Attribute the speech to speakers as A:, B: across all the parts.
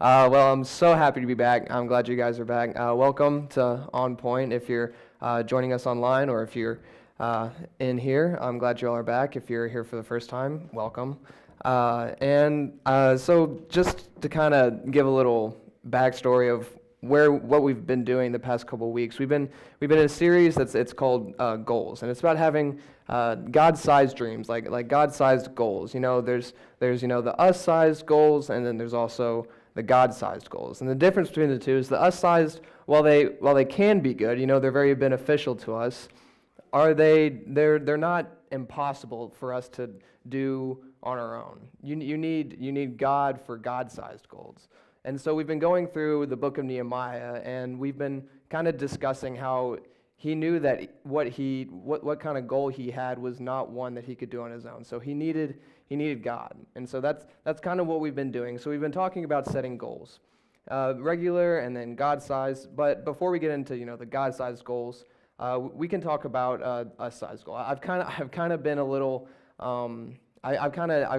A: Well, I'm so happy to be back. I'm glad you guys are back. Welcome to OnPoint. If you're joining us online or if you're in here, I'm glad you all are back. If you're here for the first time, welcome. So just to kind of give a little backstory of what we've been doing the past couple of weeks, we've been in a series it's called Goals, and it's about having God-sized dreams, like God-sized goals. There's the us-sized goals, and then there's also the God-sized goals. And the difference between the two is the us-sized, while they can be good, they're very beneficial to us, they're not impossible for us to do on our own. You need God for God-sized goals. And so we've been going through the book of Nehemiah, and we've been kind of discussing how he knew that what kind of goal he had was not one that he could do on his own. So he needed God. And so that's kind of what we've been doing. So we've been talking about setting goals, regular and then God-sized. But before we get into the God-sized goals, we can talk about us-sized goal. I've kind of been a little. I've kind of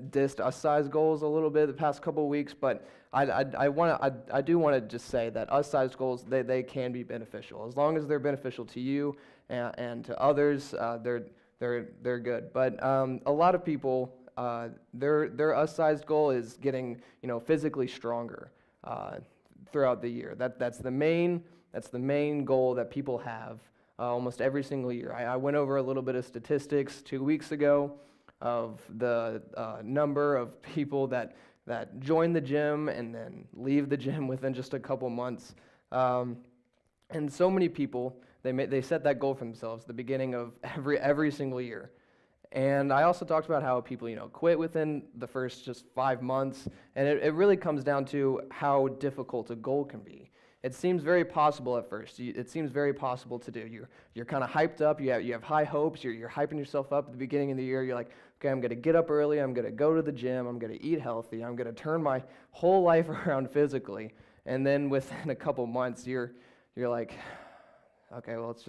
A: dissed us-sized goals a little bit the past couple of weeks, but I do want to just say that us-sized goals they can be beneficial as long as they're beneficial to you and to others. They're good. But a lot of people their us-sized goal is getting physically stronger throughout the year. That's the main goal that people have almost every single year. I went over a little bit of statistics 2 weeks ago of the number of people that join the gym and then leave the gym within just a couple months. And so many people, they set that goal for themselves at the beginning of every single year. And I also talked about how people quit within the first just 5 months, and it really comes down to how difficult a goal can be. It seems very possible at first. It seems very possible to do. You're kind of hyped up. You have high hopes. You're hyping yourself up at the beginning of the year. You're like, okay, I'm going to get up early. I'm going to go to the gym. I'm going to eat healthy. I'm going to turn my whole life around physically. And then within a couple months, you're like, okay, well, it's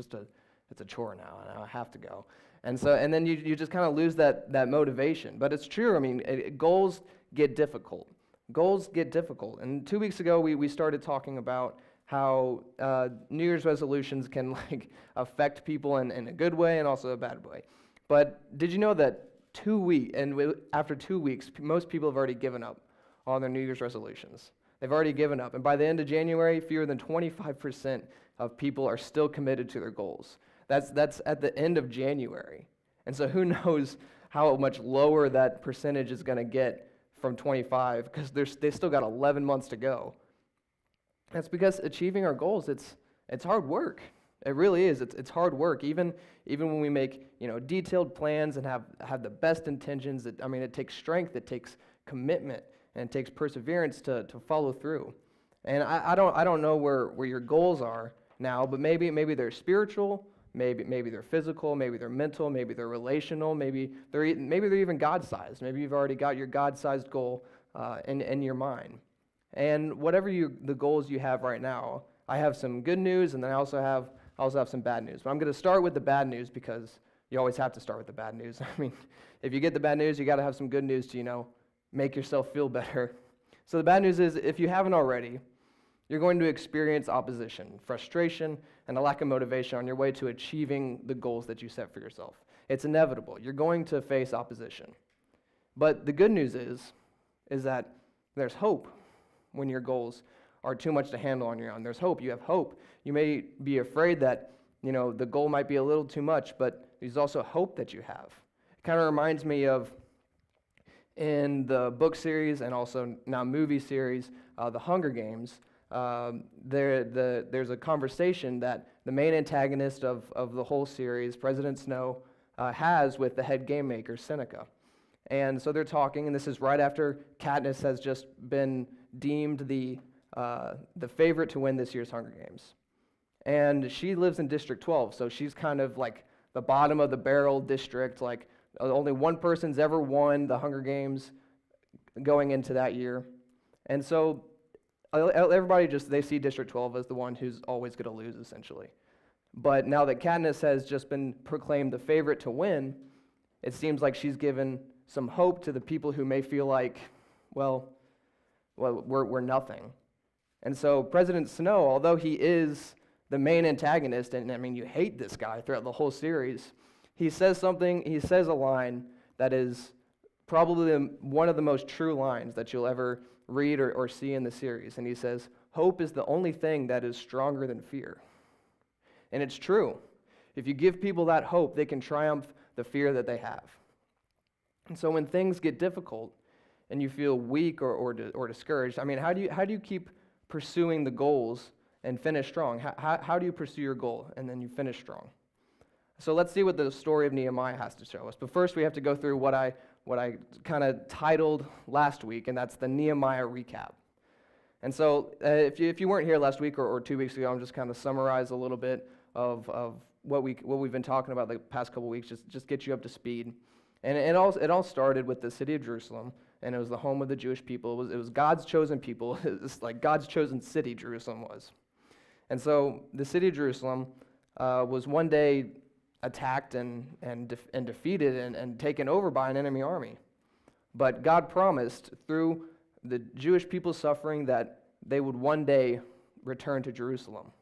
A: a chore now, and I have to go. And then you just kind of lose that motivation. But it's true. I mean, goals get difficult. Goals get difficult. And 2 weeks ago, we started talking about how New Year's resolutions can affect people in a good way and also a bad way. But did you know that after 2 weeks, most people have already given up on their New Year's resolutions? They've already given up. And by the end of January, fewer than 25% of people are still committed to their goals. That's at the end of January. And so who knows how much lower that percentage is going to get from 25, because they still got 11 months to go. That's because achieving our goals, it's hard work. It really is. It's hard work. Even when we make detailed plans and have the best intentions, it takes strength, it takes commitment, and it takes perseverance to follow through. And I don't know where your goals are now, but maybe they're spiritual, maybe they're physical, maybe they're mental, maybe they're relational, maybe they're even God-sized. Maybe you've already got your God-sized goal in your mind. And whatever the goals you have right now, I have some good news, and then I also have some bad news. But I'm going to start with the bad news because you always have to start with the bad news. If you get the bad news, you got to have some good news to make yourself feel better. So the bad news is, if you haven't already, you're going to experience opposition, frustration, and a lack of motivation on your way to achieving the goals that you set for yourself. It's inevitable. You're going to face opposition. But the good news is that there's hope when your goals are too much to handle on your own. There's hope. You have hope. You may be afraid that the goal might be a little too much, but there's also hope that you have. It kind of reminds me of, in the book series and also now movie series, The Hunger Games. There's a conversation that the main antagonist of the whole series, President Snow, has with the head game maker, Seneca. And so they're talking, and this is right after Katniss has just been deemed the favorite to win this year's Hunger Games. And she lives in District 12, so she's kind of like the bottom of the barrel district, like only one person's ever won the Hunger Games going into that year. And so everybody they see District 12 as the one who's always going to lose, essentially. But now that Katniss has just been proclaimed the favorite to win, it seems like she's given some hope to the people who may feel like, well, well, we're nothing. And so President Snow, although he is the main antagonist, and I mean, you hate this guy throughout the whole series, he says a line that is probably one of the most true lines that you'll ever read or see in the series. And he says, "Hope is the only thing that is stronger than fear." And it's true. If you give people that hope, they can triumph the fear that they have. And so when things get difficult and you feel weak or discouraged, I mean, how do you keep pursuing the goals and finish strong? How do you pursue your goal and then you finish strong? So let's see what the story of Nehemiah has to show us. But first we have to go through what I kind of titled last week, and that's the Nehemiah recap. And so if you weren't here last week or 2 weeks ago, I'm just kind of summarize a little bit of what we've been talking about the past couple weeks, just get you up to speed. And it all started with the city of Jerusalem, and it was the home of the Jewish people. It was God's chosen people. It's like God's chosen city, Jerusalem was. And so the city of Jerusalem was one day attacked and defeated and taken over by an enemy army. But God promised through the Jewish people suffering that they would one day return to Jerusalem.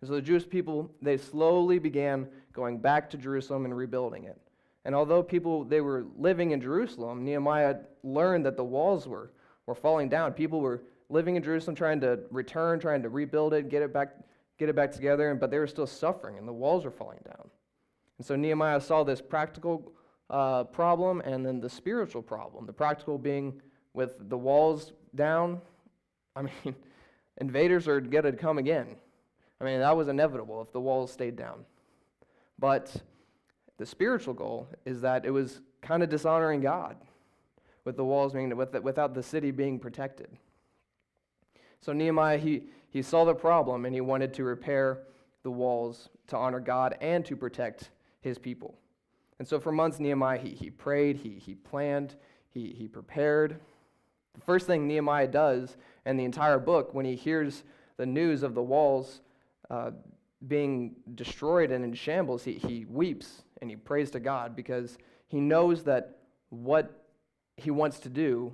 A: And so the Jewish people, they slowly began going back to Jerusalem and rebuilding it. And although they were living in Jerusalem, Nehemiah learned that the walls were falling down. People were living in Jerusalem trying to return, trying to rebuild it, get it back together, but they were still suffering and the walls were falling down. And so Nehemiah saw this practical problem and then the spiritual problem. The practical being with the walls down, I mean, invaders are going to come again. I mean, that was inevitable if the walls stayed down. But the spiritual goal is that it was kind of dishonoring God with the walls being, without the city being protected. So Nehemiah, he saw the problem and he wanted to repair the walls to honor God and to protect his people. And so for months, Nehemiah, he prayed, he planned, he prepared. The first thing Nehemiah does in the entire book when he hears the news of the walls being destroyed and in shambles, he weeps and he prays to God because he knows that what he wants to do,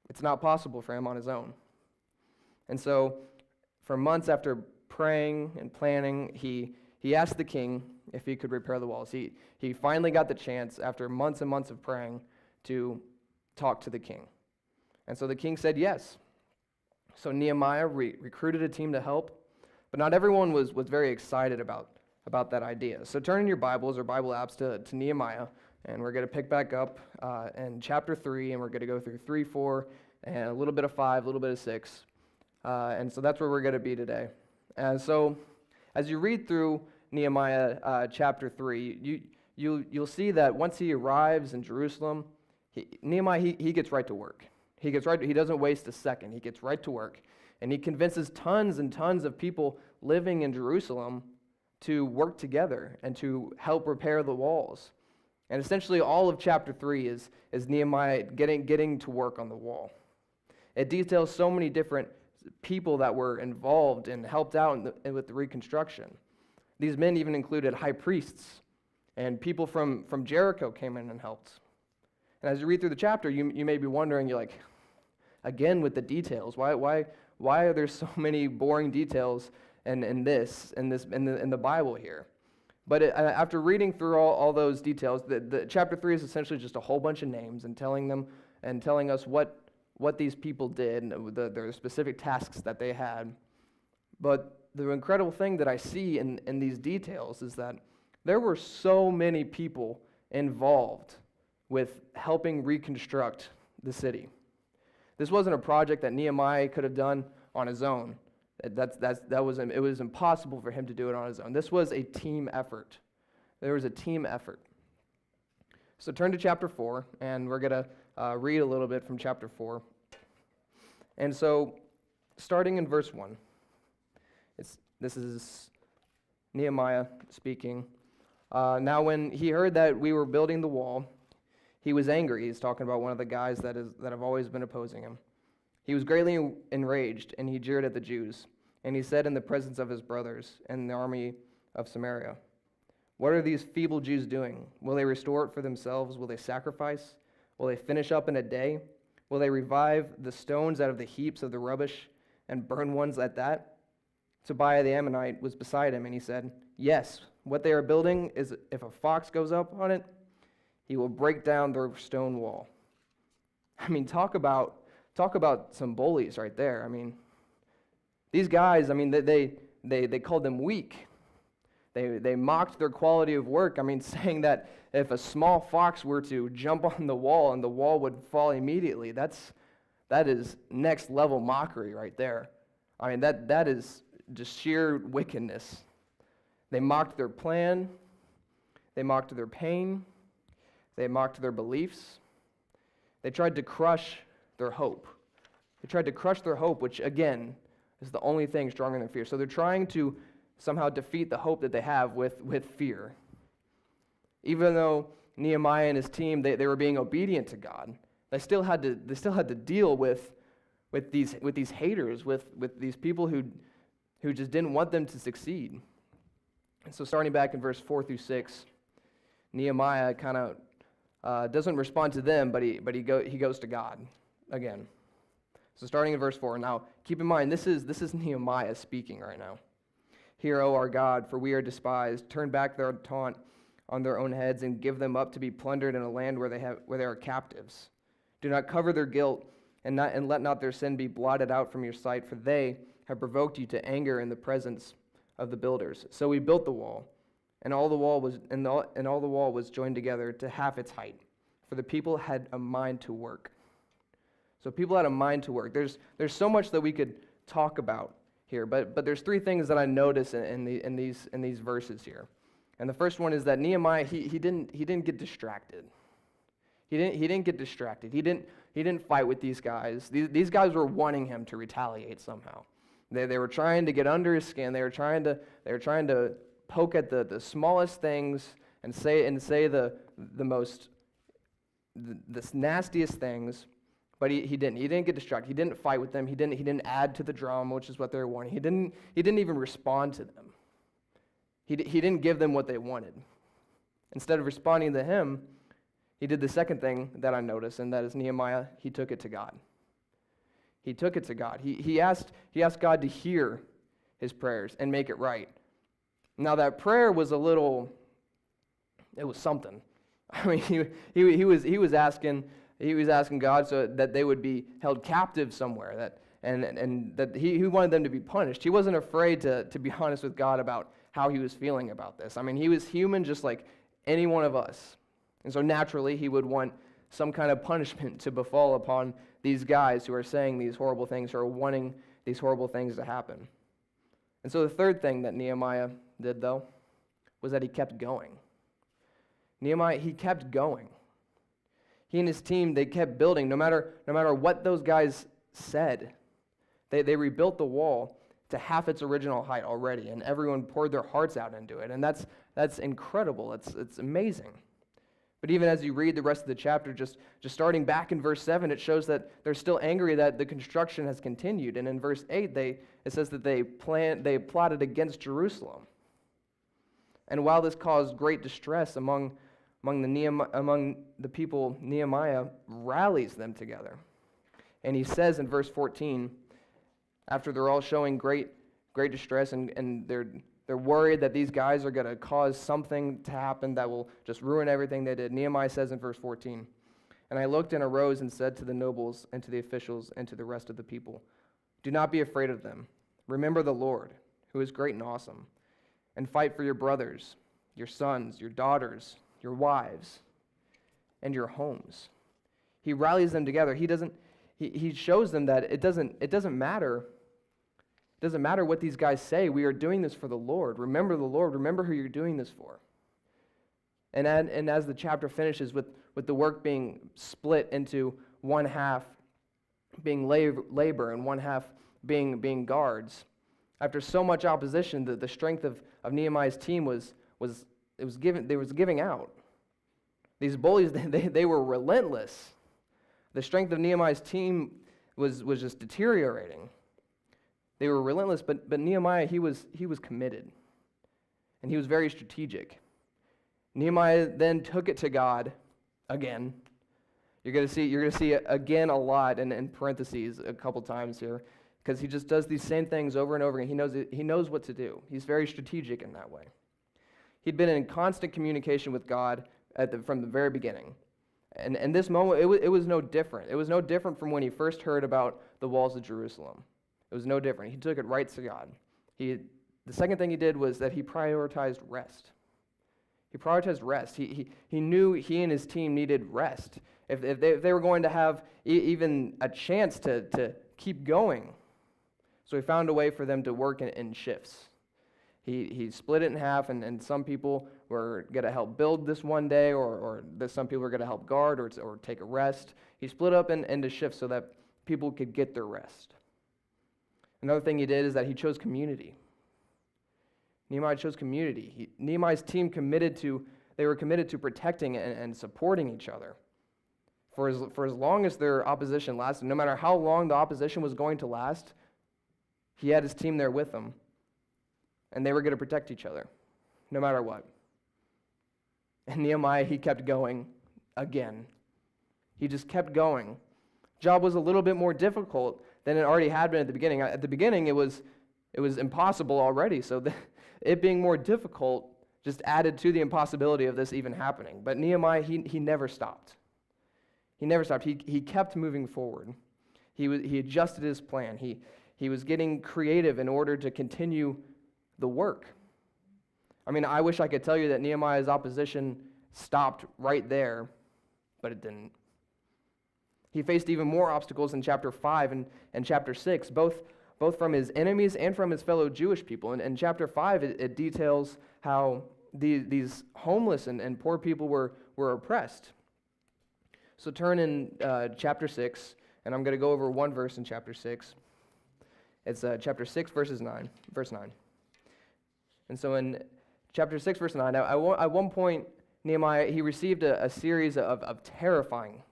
A: it's not possible for him on his own. And so for months after praying and planning, he asked the king if he could repair the walls. He finally got the chance after months and months of praying to talk to the king. And so the king said yes. So Nehemiah recruited a team to help, but not everyone was very excited about that idea. So turn in your Bibles or Bible apps to Nehemiah, and we're going to pick back up in chapter 3, and we're going to go through 3, 4, and a little bit of 5, a little bit of 6. And so that's where we're going to be today. And so as you read through Nehemiah chapter 3, you'll see that once he arrives in Jerusalem, Nehemiah, he gets right to work. He doesn't waste a second. He gets right to work. And he convinces tons and tons of people living in Jerusalem to work together and to help repair the walls. And essentially all of chapter 3 is Nehemiah getting to work on the wall. It details so many different people that were involved and helped out with the reconstruction. These men even included high priests, and people from Jericho came in and helped. And as you read through the chapter, you may be wondering, you're like, again with the details, why are there so many boring details in the Bible here? But after reading through all those details, the chapter 3 is essentially just a whole bunch of names and telling us what these people did, and their specific tasks that they had. But the incredible thing that I see in these details is that there were so many people involved with helping reconstruct the city. This wasn't a project that Nehemiah could have done on his own. It was impossible for him to do it on his own. This was a team effort. There was a team effort. So turn to chapter 4, and we're going to read a little bit from chapter 4. And so, starting in verse 1, this is Nehemiah speaking. Now when he heard that we were building the wall, he was angry. He's talking about one of the guys that have always been opposing him. He was greatly enraged, and he jeered at the Jews. And he said in the presence of his brothers and the army of Samaria, "What are these feeble Jews doing? Will they restore it for themselves? Will they sacrifice? Will they finish up in a day? Will they revive the stones out of the heaps of the rubbish and burn ones at that?" Tobiah the Ammonite was beside him, and he said, "Yes, what they are building is, if a fox goes up on it, he will break down their stone wall." I mean, talk about some bullies right there. I mean, these guys, I mean, they called them weak. They mocked their quality of work. I mean, saying that if a small fox were to jump on the wall and the wall would fall immediately, that is next level mockery right there. I mean, that is just sheer wickedness. They mocked their plan. They mocked their pain. They mocked their beliefs. They tried to crush their hope. They tried to crush their hope, which again is the only thing stronger than fear. So they're trying to somehow defeat the hope that they have with fear. Even though Nehemiah and his team, they were being obedient to God, they still had to deal with these haters, with these people who just didn't want them to succeed. And so starting back in verse 4 through 6, Nehemiah kind of doesn't respond to them, but he goes to God again. So starting in verse 4, now keep in mind, this is Nehemiah speaking right now. "Hear, O our God, for we are despised. Turn back their taunt on their own heads and give them up to be plundered in a land where they are captives. Do not cover their guilt and let not their sin be blotted out from your sight, for they have provoked you to anger in the presence of the builders. So we built the wall, and all the wall was joined together to half its height, for the people had a mind to work." So people had a mind to work. There's so much that we could talk about here, but there's three things that I notice in these verses here. And the first one is that Nehemiah he didn't get distracted. He didn't get distracted. He didn't fight with these guys. These guys were wanting him to retaliate somehow. They were trying to get under his skin. They were trying to poke at the smallest things and say the nastiest things. But he didn't get distracted. He didn't fight with them. He didn't add to the drama, which is what they were wanting. He didn't even respond to them. He didn't give them what they wanted. Instead of responding to him, he did the second thing that I noticed, and that is Nehemiah, he took it to God. He took it to God. He asked God to hear his prayers and make it right. Now that prayer was it was something. I mean, he was asking God so that they would be held captive somewhere, and that he wanted them to be punished. He wasn't afraid to be honest with God about how he was feeling about this. I mean, he was human just like any one of us. And so naturally, he would want some kind of punishment to befall upon these guys who are saying these horrible things, who are wanting these horrible things to happen. And so the third thing that Nehemiah did, though, was that he kept going. Nehemiah, he kept going. He and his team, they kept building no matter what those guys said. They rebuilt the wall to half its original height already, and everyone poured their hearts out into it. And that's incredible. It's amazing. But even as you read the rest of the chapter, just starting back in verse 7, it shows that they're still angry that the construction has continued. And in verse 8, it says that they plotted against Jerusalem. And while this caused great distress among the people, Nehemiah rallies them together. And he says in verse 14, after they're all showing great distress and they're worried that these guys are going to cause something to happen that will just ruin everything they did, Nehemiah says in verse 14, "And I looked and arose and said to the nobles and to the officials and to the rest of the people, 'Do not be afraid of them. Remember the Lord, who is great and awesome, and fight for your brothers, your sons, your daughters, your wives, and your homes.'" He rallies them together. He shows them that it doesn't matter. It doesn't matter what these guys say. We are doing this for the Lord. Remember the Lord. Remember who you're doing this for. And as the chapter finishes with the work being split into one half being labor and one half being guards, after so much opposition, the strength of Nehemiah's team was giving out. These bullies, they were relentless. The strength of Nehemiah's team was just deteriorating. They were relentless, but Nehemiah, he was committed. And he was very strategic. Nehemiah then took it to God again. You're gonna see it again a lot in parentheses a couple times here, because he just does these same things over and over again. He knows what to do. He's very strategic in that way. He'd been in constant communication with God from the very beginning. And this moment, it was no different. It was no different from when he first heard about the walls of Jerusalem. It was no different. He took it right to God. The second thing he did was that he prioritized rest. He prioritized rest. He knew he and his team needed rest. If they were going to have even a chance to keep going. So he found a way for them to work in shifts. He split it in half, and some people were going to help build this one day, or some people were going to help guard or take a rest. He split up into shifts so that people could get their rest. Another thing he did is that he chose community. Nehemiah chose community. Nehemiah's team were committed to protecting and supporting each other. For as long as their opposition lasted, no matter how long the opposition was going to last, he had his team there with him. And they were going to protect each other, no matter what. And Nehemiah, he kept going again. He just kept going. Job was a little bit more difficult than it already had been at the beginning. At the beginning, it was impossible already. So it being more difficult just added to the impossibility of this even happening. But Nehemiah, he never stopped. He never stopped. He kept moving forward. He adjusted his plan. He was getting creative in order to continue the work. I mean, I wish I could tell you that Nehemiah's opposition stopped right there, but it didn't. He faced even more obstacles in chapter 5 and chapter 6, both from his enemies and from his fellow Jewish people. And in chapter 5, it details how these homeless and poor people were oppressed. So turn in chapter 6, and I'm going to go over one verse in chapter 6. It's chapter 6, verse 9. And so in chapter 6, verse 9, at one point, Nehemiah, he received a series of terrifying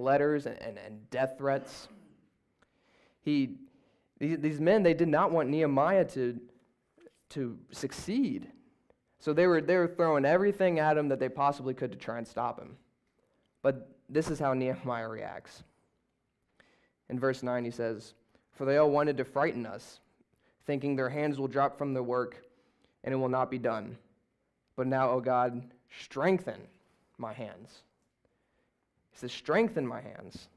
A: letters and death threats. These men, they did not want Nehemiah to succeed. So they were throwing everything at him that they possibly could to try and stop him. But this is how Nehemiah reacts. In verse 9, he says, "For they all wanted to frighten us, thinking their hands will drop from their work, and it will not be done. But now, O God, strengthen my hands." He says, strengthen my hands.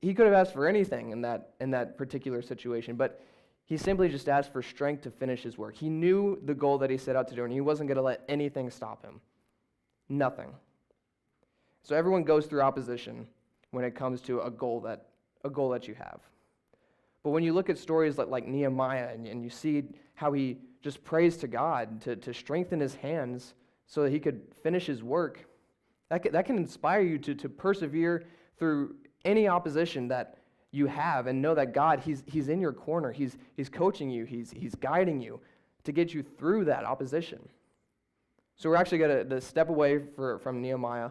A: He could have asked for anything in that particular situation, but he simply just asked for strength to finish his work. He knew the goal that he set out to do, and he wasn't going to let anything stop him. Nothing. So everyone goes through opposition when it comes to a goal that you have. But when you look at stories like Nehemiah and you see how he just prays to God to strengthen his hands so that he could finish his work, that can inspire you to persevere through any opposition that you have and know that God, He's in your corner. He's coaching you. He's guiding you to get you through that opposition. So we're actually going to step away from Nehemiah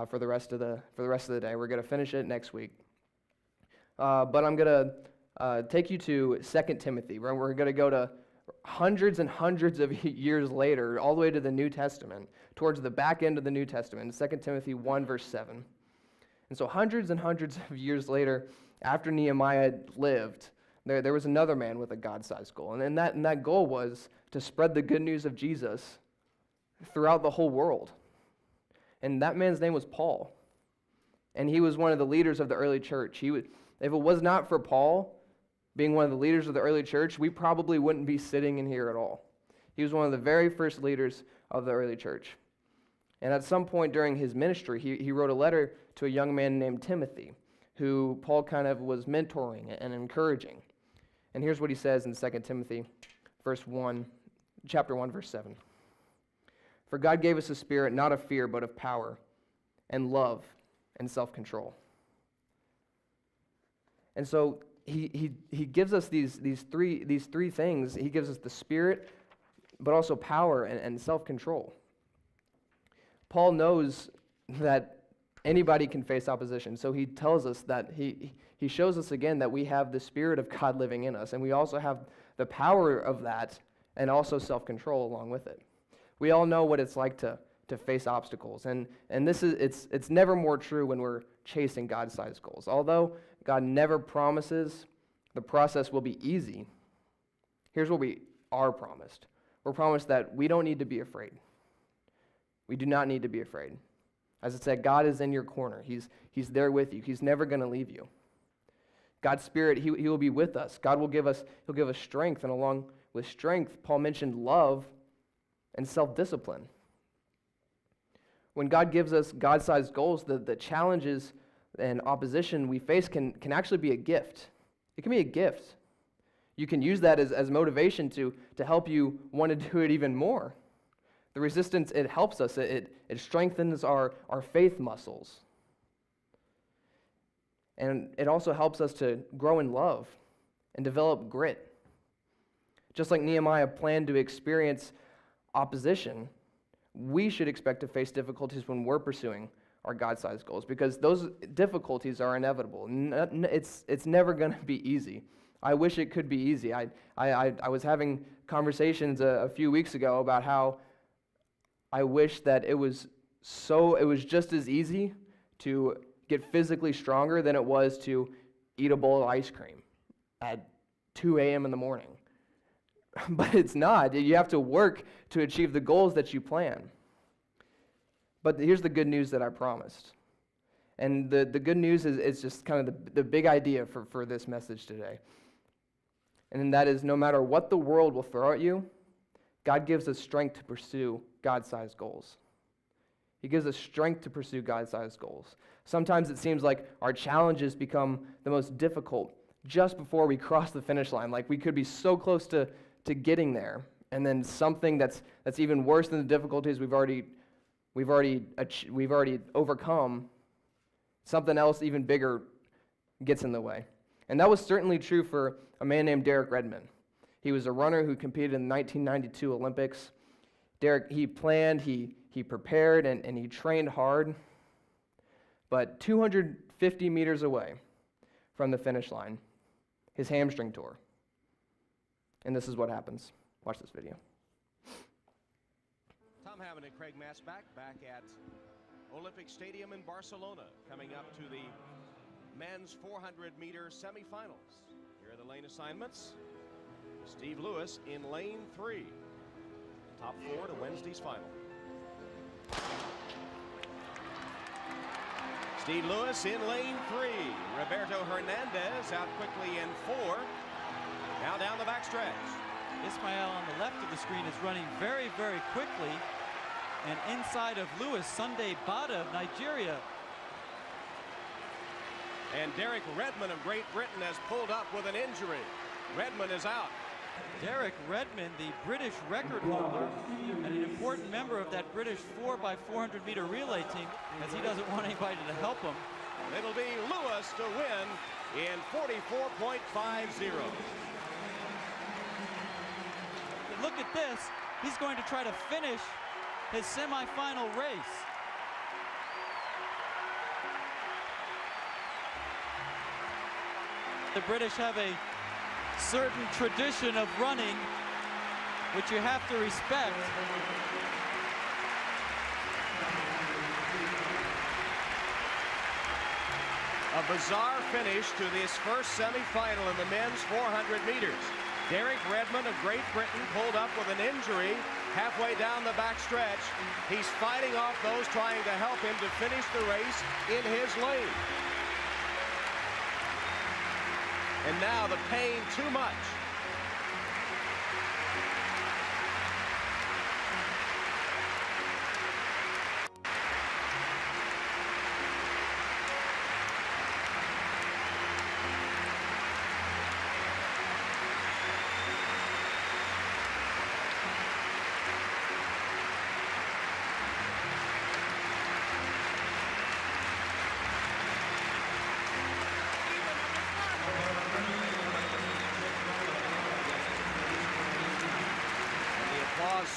A: for the rest of the day. We're going to finish it next week. But I'm going to take you to 2 Timothy. We're going to go to hundreds and hundreds of years later, all the way to the New Testament, towards the back end of the New Testament, 2 Timothy 1, verse 7. And so hundreds and hundreds of years later, after Nehemiah lived, there was another man with a God-sized goal. And that goal was to spread the good news of Jesus throughout the whole world. And that man's name was Paul. And he was one of the leaders of the early church. If it was not for Paul being one of the leaders of the early church, we probably wouldn't be sitting in here at all. He was one of the very first leaders of the early church. And at some point during his ministry, he wrote a letter to a young man named Timothy, who Paul kind of was mentoring and encouraging. And here's what he says in 2 Timothy chapter 1, verse 7. "For God gave us a spirit not of fear, but of power and love and self-control." And so he gives us these three things. He gives us the Spirit, but also power and self-control. Paul knows that anybody can face opposition, so he tells us that he shows us again that we have the Spirit of God living in us, and we also have the power of that and also self-control along with it. We all know what it's like to to face obstacles. And it's never more true when we're chasing God-sized goals. Although God never promises the process will be easy, here's what we are promised. We're promised that we don't need to be afraid. We do not need to be afraid. As it said, God is in your corner. He's there with you. He's never going to leave you. God's Spirit, he will be with us. He'll give us strength, and along with strength, Paul mentioned love and self-discipline. When God gives us God-sized goals, the challenges and opposition we face can actually be a gift. It can be a gift. You can use that as motivation to help you want to do it even more. The resistance, it helps us. It strengthens our faith muscles. And it also helps us to grow in love and develop grit. Just like Nehemiah planned to experience opposition, we should expect to face difficulties when we're pursuing our God-sized goals, because those difficulties are inevitable. It's never going to be easy. I wish it could be easy. I was having conversations a few weeks ago about how I wish that it was just as easy to get physically stronger than it was to eat a bowl of ice cream at 2 a.m. in the morning. But it's not. You have to work to achieve the goals that you plan. But here's the good news that I promised. And the good news is just kind of the big idea for this message today. And that is, no matter what the world will throw at you, God gives us strength to pursue God-sized goals. He gives us strength to pursue God-sized goals. Sometimes it seems like our challenges become the most difficult just before we cross the finish line. Like we could be so close to getting there, and then something that's even worse than the difficulties we've already overcome, something else even bigger gets in the way. And that was certainly true for a man named Derek Redmond. He was a runner who competed in the 1992 Olympics. Derek, he planned, he prepared, and he trained hard. But 250 meters away from the finish line, his hamstring tore. And this is what happens. Watch this video.
B: Tom Hammond and Craig Masbach back at Olympic Stadium in Barcelona, coming up to the men's 400-meter semifinals. Here are the lane assignments. Steve Lewis in lane 3. Top 4 to Wednesday's final. Steve Lewis in lane 3. Roberto Hernandez out quickly in 4. Now down the backstretch.
C: Ismail on the left of the screen is running very, very quickly. And inside of Lewis, Sunday Bada of Nigeria.
B: And Derek Redmond of Great Britain has pulled up with an injury. Redmond is out.
C: Derek Redmond, the British record holder, and an important member of that British 4x400 meter relay team, as he doesn't want anybody to help him.
B: It'll be Lewis to win in 44.50.
C: Look at this. He's going to try to finish his semifinal race. The British have a certain tradition of running, which you have to respect.
B: A bizarre finish to this first semifinal in the men's 400 meters. Derek Redmond of Great Britain pulled up with an injury halfway down the backstretch. He's fighting off those trying to help him to finish the race in his lane. And now the pain too much.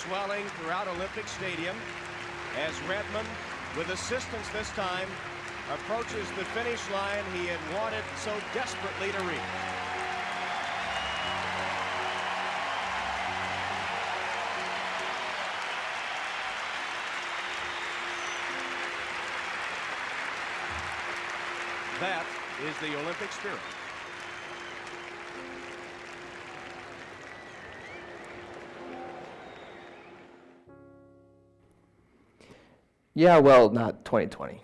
B: Swelling throughout Olympic Stadium as Redmond, with assistance this time, approaches the finish line he had wanted so desperately to reach. That is the Olympic spirit.
A: Yeah, well, not 2020.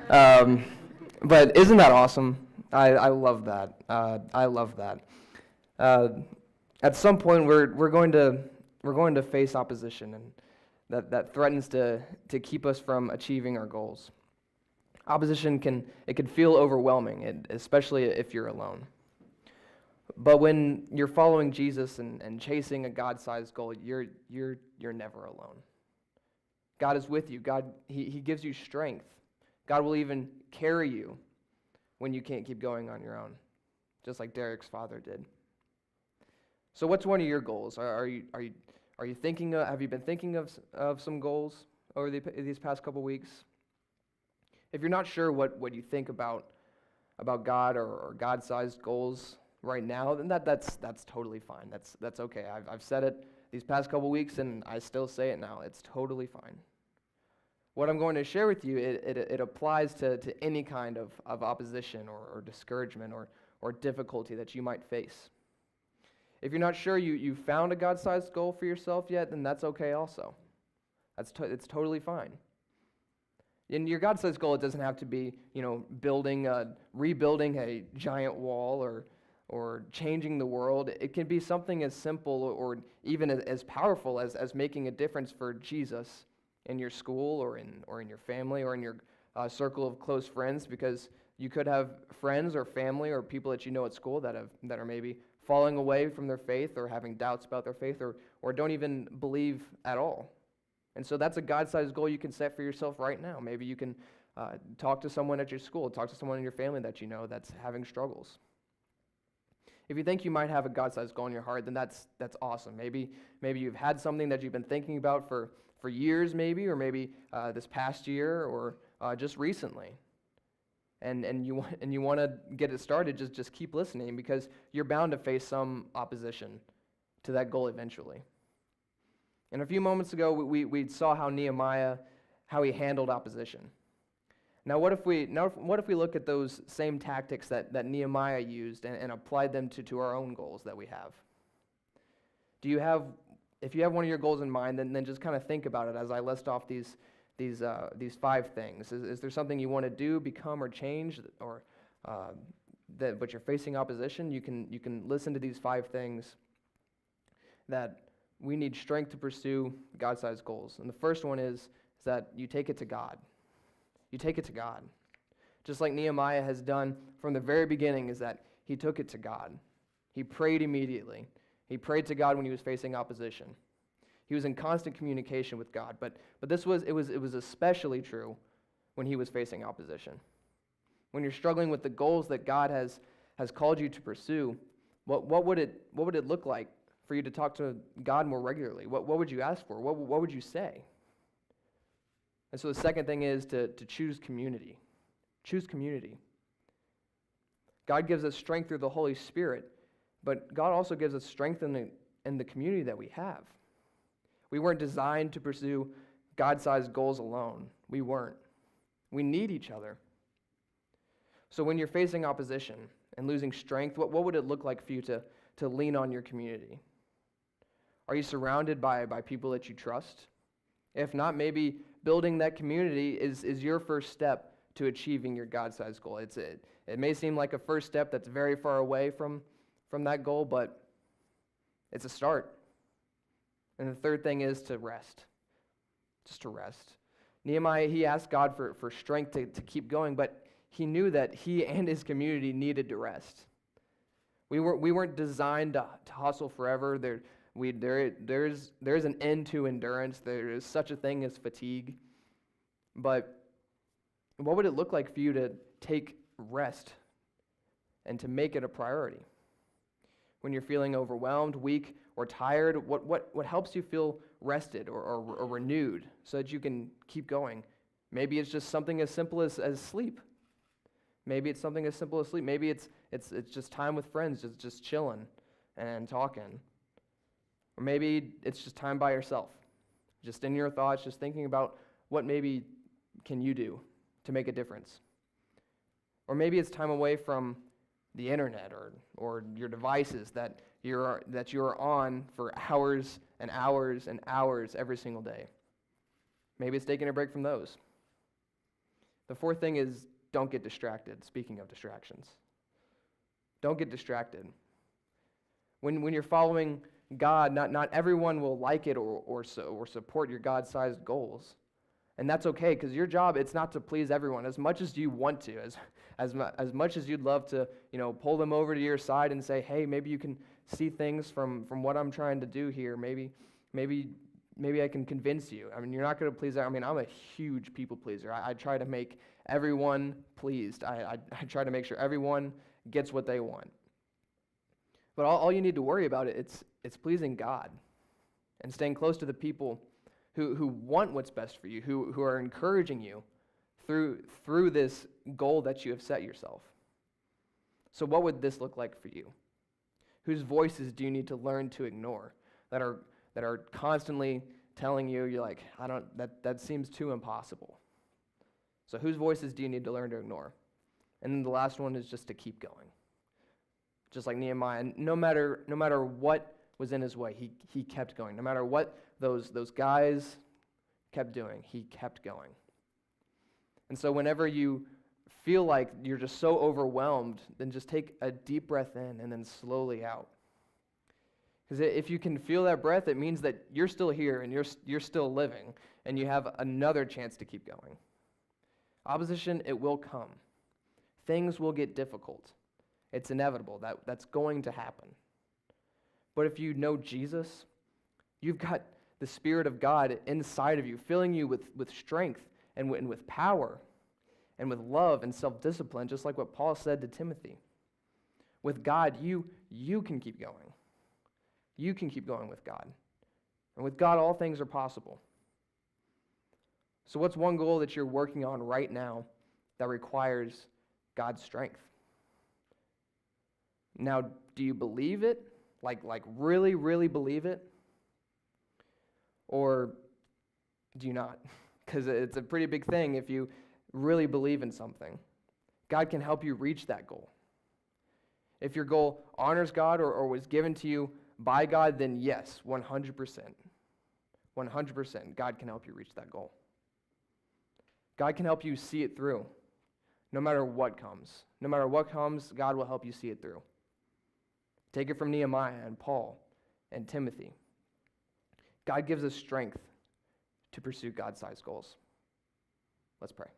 A: But isn't that awesome? I love that. I love that. At some point, we're going to face opposition, and that threatens to keep us from achieving our goals. Opposition can feel overwhelming, especially if you're alone. But when you're following Jesus and chasing a God-sized goal, you're never alone. God is with you. God, he gives you strength. God will even carry you when you can't keep going on your own, just like Derek's father did. So what's one of your goals? Are you thinking have you been thinking of some goals over these past couple weeks? If you're not sure what you think about God or God-sized goals right now, then that's totally fine. That's okay. I've said it these past couple weeks, and I still say it now. It's totally fine. What I'm going to share with you, it applies to any kind of opposition or discouragement or difficulty that you might face. If you're not sure you found a God-sized goal for yourself yet, then that's okay also. It's totally fine. And your God-sized goal, it doesn't have to be, rebuilding a giant wall or changing the world. It can be something as simple or even as powerful as making a difference for Jesus in your school or in your family or in your circle of close friends, because you could have friends or family or people that you know at school that are maybe falling away from their faith or having doubts about their faith or don't even believe at all. And so that's a God-sized goal you can set for yourself right now. Maybe you can talk to someone at your school, talk to someone in your family that you know that's having struggles. If you think you might have a God-sized goal in your heart, then that's awesome. Maybe you've had something that you've been thinking about for years, maybe, or maybe this past year, or just recently. And you want to get it started. Just keep listening, because you're bound to face some opposition to that goal eventually. And a few moments ago, we saw how Nehemiah, how he handled opposition. Now, what if we look at those same tactics that Nehemiah used and applied them to our own goals that we have? If you have one of your goals in mind, then just kind of think about it as I list off these 5 things. Is there something you want to do, become, or change, or but you're facing opposition? You can listen to these 5 things that we need strength to pursue God-sized goals. And the first one is that you take it to God. You take it to God. Just like Nehemiah has done from the very beginning, is that he took it to God. He prayed immediately. He prayed to God when he was facing opposition. He was in constant communication with God, but it was especially true when he was facing opposition. When you're struggling with the goals that God has called you to pursue, what would it look like for you to talk to God more regularly? What would you ask for? What would you say? And so the second thing is to choose community. Choose community. God gives us strength through the Holy Spirit, but God also gives us strength in the community that we have. We weren't designed to pursue God-sized goals alone. We weren't. We need each other. So when you're facing opposition and losing strength, what would it look like for you to lean on your community? Are you surrounded by people that you trust? If not, maybe building that community is your first step to achieving your God-sized goal. It may seem like a first step that's very far away from that goal, but it's a start. And the third thing is to rest. Just to rest. Nehemiah, he asked God for strength to keep going, but he knew that he and his community needed to rest. We weren't designed to hustle forever. There's an end to endurance. There is such a thing as fatigue. But what would it look like for you to take rest and to make it a priority? When you're feeling overwhelmed, weak, or tired, what helps you feel rested or renewed so that you can keep going? Maybe it's just something as simple as sleep. Maybe it's something as simple as sleep. Maybe it's just time with friends, just chilling and talking. Or maybe it's just time by yourself, just in your thoughts, just thinking about what maybe can you do to make a difference. Or maybe it's time away from the internet or your devices that you're on for hours and hours and hours every single day. Maybe it's taking a break from those. The fourth thing is don't get distracted, speaking of distractions. Don't get distracted. When you're following God, not everyone will like it or support your God-sized goals. And that's okay, because your job, it's not to please everyone as much as you want to, as much as you'd love to, pull them over to your side and say, hey, maybe you can see things from what I'm trying to do here. Maybe I can convince you. I mean, you're not going to please. I'm a huge people pleaser. I try to make everyone pleased. I try to make sure everyone gets what they want. But all you need to worry about it's pleasing God and staying close to the people who want what's best for you, who are encouraging you through this goal that you have set yourself. So what would this look like for you? Whose voices do you need to learn to ignore that are constantly telling you, you're like, that seems too impossible. So whose voices do you need to learn to ignore? And then the last one is just to keep going. Just like Nehemiah, no matter what was in his way, he kept going. No matter what those guys kept doing, he kept going. And so whenever you feel like you're just so overwhelmed, then just take a deep breath in and then slowly out. Because if you can feel that breath, it means that you're still here and you're still living, and you have another chance to keep going. Opposition, it will come. Things will get difficult. It's inevitable. That's going to happen. But if you know Jesus, you've got the Spirit of God inside of you, filling you with strength and with power and with love and self-discipline, just like what Paul said to Timothy. With God, you can keep going. You can keep going with God. And with God, all things are possible. So what's one goal that you're working on right now that requires God's strength? Now, do you believe it? Like really, really believe it? Or do you not? Because it's a pretty big thing if you really believe in something. God can help you reach that goal. If your goal honors God or was given to you by God, then yes, 100%. 100%, God can help you reach that goal. God can help you see it through, no matter what comes. No matter what comes, God will help you see it through. Take it from Nehemiah and Paul and Timothy. God gives us strength to pursue God-sized goals. Let's pray.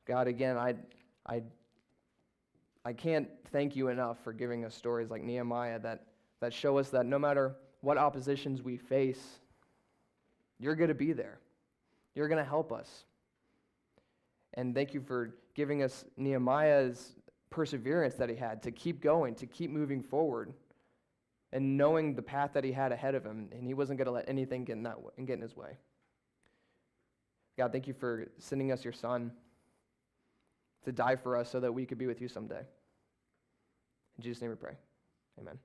A: God, again, I can't thank you enough for giving us stories like Nehemiah that show us that no matter what oppositions we face, you're going to be there. You're going to help us. And thank you for giving us Nehemiah's perseverance that he had to keep going, to keep moving forward, and knowing the path that he had ahead of him, and he wasn't going to let anything get in his way. God, thank you for sending us your Son to die for us so that we could be with you someday. In Jesus' name we pray. Amen.